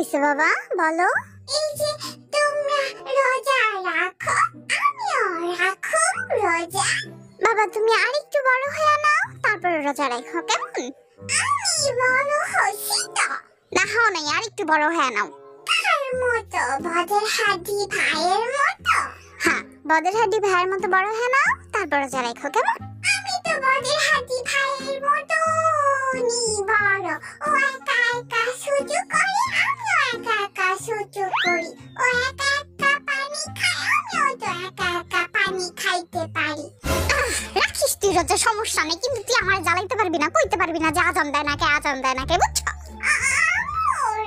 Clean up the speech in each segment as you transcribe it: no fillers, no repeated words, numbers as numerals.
হইছে বাবা বলো? এই যে তোমরা রোজা রাখো, আমিও রাখো রোজা। বাবা তুমি আরেকটু বড় হয়ে নাও, তারপরে রোজা রাখো কেমন? আমি বড় হচ্ছি তো। না হও নাই, আরেকটু বড় হয়ে নাও। কার মতো? বদের হাড্ডি ভাইয়ের মতো? হ্যাঁ, বদের হাড্ডি ভাইয়ের মতো বড় হয়ে নাও, তারপর রোজা রাখো কেমন? আমি তো বদের হাড্ডি ভাইয়ের মতো বড়। ও একা একা সহ্য করে, আমিও একা একা সহ্য করি। ও একা একা পানি খায়, আমিও তো একা একা পানি খাইতে পারি। রাখিস তুই রোজা, সমস্যা নেই, কিন্তু তুই আমার জ্বালাইতে পারবি না, কইতে পারবি না যে আজান দেয় না কে, আজান দেয় না কে, বুঝছো?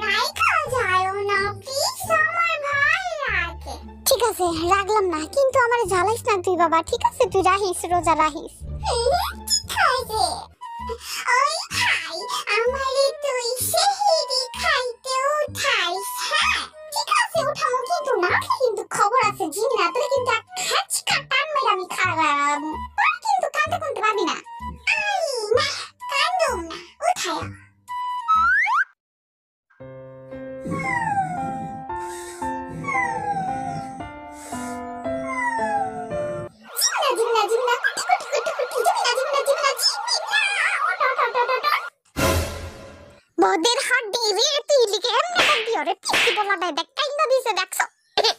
রাইখা যায় না প্লিজ, আমার ভয় লাগে। ঠিক আছে রাখলাম না, কিন্তু আমার জ্বালাইস না তুই বাবা, ঠিক আছে? তুই রাখিস, রোজা রাখিস। ঠিক আছে। ওই ভাই, আমারে তুই সেহরি খাইতে উঠাইস, হ্যাঁ? ঠিক আছে উঠামো, কিন্তু না কিন্তু খবর আছে জিনা, তুই কিন্তু এক হ্যাচকা টান মেরে আমি খারাপ, পরে কিন্তু কাঁদতে কাঁদতে পারবি না। আই না, কান্দুম না, উঠায়া। জিমিনা জিমিনা কুটি কুটি কুটি কুটি, জিমিনা জিমিনা জিমিনা জিমিনা, ওঠ ওঠ ওঠ ওঠ ওঠ। বদের হাড্ডি রে, তুই লিখে এমনি বলবি ওরে, পিসি বলা দেয়, দেখ কাইন্দা দিছে, দেখছো? আরে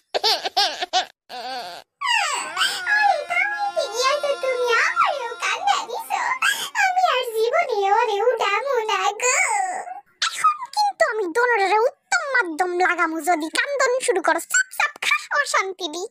তুমি ঠিকই আছো, তুমি আমারও কান্দা দিছো। আমি আর জীবনে ওরে উঠাবো না গো। এখন কিন্তু আমি দোনোরে উত্তম মাধ্যম লাগামু, যদি কান্দন শুরু করো চাপ চাপ খাস অশান্তি দি।